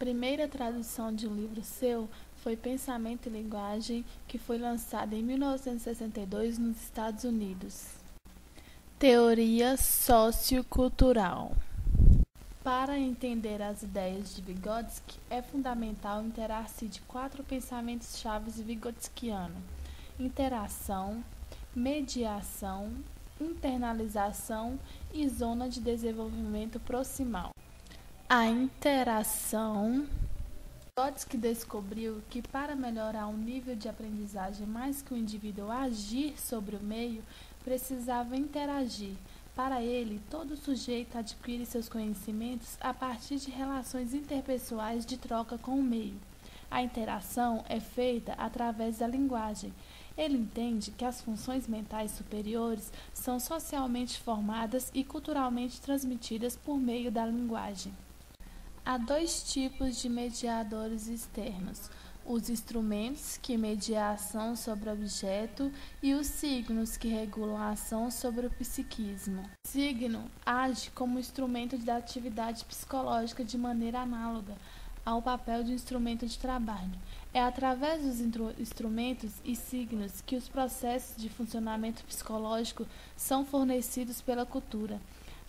primeira tradução de um livro seu foi Pensamento e Linguagem, que foi lançado em 1962 nos Estados Unidos. Teoria sociocultural. Para entender as ideias de Vygotsky, é fundamental interar-se de 4 pensamentos-chave vigotskianos: interação, mediação, internalização e zona de desenvolvimento proximal. A interação. Vygotsky descobriu que para melhorar o nível de aprendizagem mais que o indivíduo agir sobre o meio, precisava interagir. Para ele, todo sujeito adquire seus conhecimentos a partir de relações interpessoais de troca com o meio. A interação é feita através da linguagem. Ele entende que as funções mentais superiores são socialmente formadas e culturalmente transmitidas por meio da linguagem. Há 2 tipos de mediadores externos: os instrumentos, que mediam a ação sobre o objeto, e os signos, que regulam a ação sobre o psiquismo. O signo age como instrumento da atividade psicológica de maneira análoga ao papel de instrumento de trabalho. É através dos instrumentos e signos que os processos de funcionamento psicológico são fornecidos pela cultura.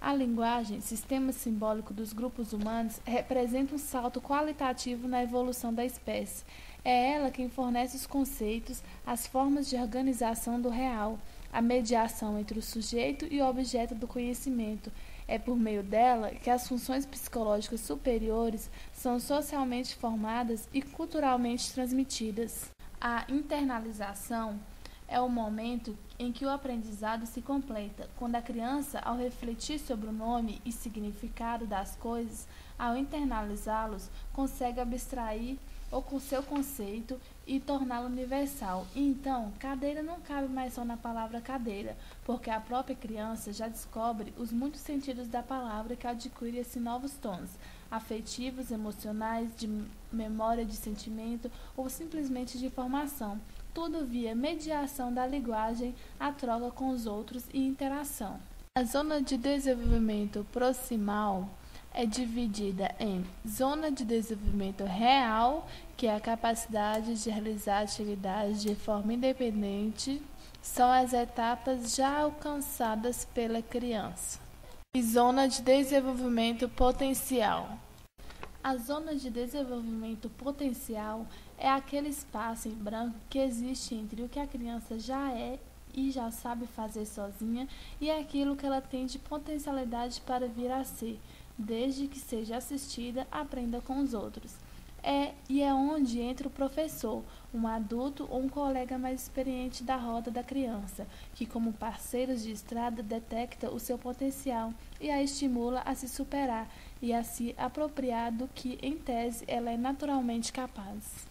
A linguagem, sistema simbólico dos grupos humanos, representa um salto qualitativo na evolução da espécie. É ela quem fornece os conceitos, as formas de organização do real, a mediação entre o sujeito e o objeto do conhecimento. É por meio dela que as funções psicológicas superiores são socialmente formadas e culturalmente transmitidas. A internalização é o momento em que o aprendizado se completa, quando a criança, ao refletir sobre o nome e significado das coisas, ao internalizá-los, consegue abstrair o seu conceito e torná-lo universal. E então, cadeira não cabe mais só na palavra cadeira, porque a própria criança já descobre os muitos sentidos da palavra que adquire esses novos tons, afetivos, emocionais, de memória, de sentimento ou simplesmente de informação. Tudo via mediação da linguagem, a troca com os outros e interação. A zona de desenvolvimento proximal é dividida em zona de desenvolvimento real, que é a capacidade de realizar atividades de forma independente, são as etapas já alcançadas pela criança. E zona de desenvolvimento potencial. A zona de desenvolvimento potencial é aquele espaço em branco que existe entre o que a criança já é e já sabe fazer sozinha e aquilo que ela tem de potencialidade para vir a ser, desde que seja assistida, aprenda com os outros. É onde entra o professor, um adulto ou um colega mais experiente da roda da criança, que como parceiros de estrada detecta o seu potencial e a estimula a se superar e a se apropriar do que, em tese, ela é naturalmente capaz.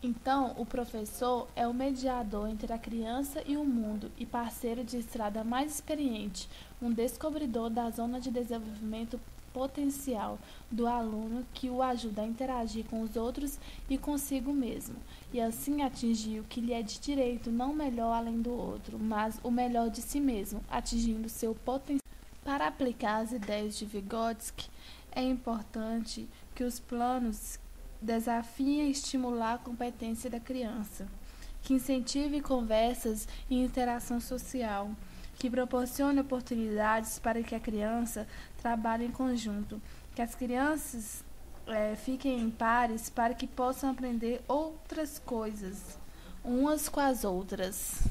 Então, o professor é o mediador entre a criança e o mundo e parceiro de estrada mais experiente, um descobridor da zona de desenvolvimento potencial do aluno que o ajuda a interagir com os outros e consigo mesmo, e assim atingir o que lhe é de direito, não o melhor além do outro, mas o melhor de si mesmo, atingindo seu potencial. Para aplicar as ideias de Vygotsky, é importante que os planos desafiem e estimular a competência da criança, que incentive conversas e interação social, que proporcione oportunidades para que a criança trabalhe em conjunto, que as crianças fiquem em pares para que possam aprender outras coisas, umas com as outras.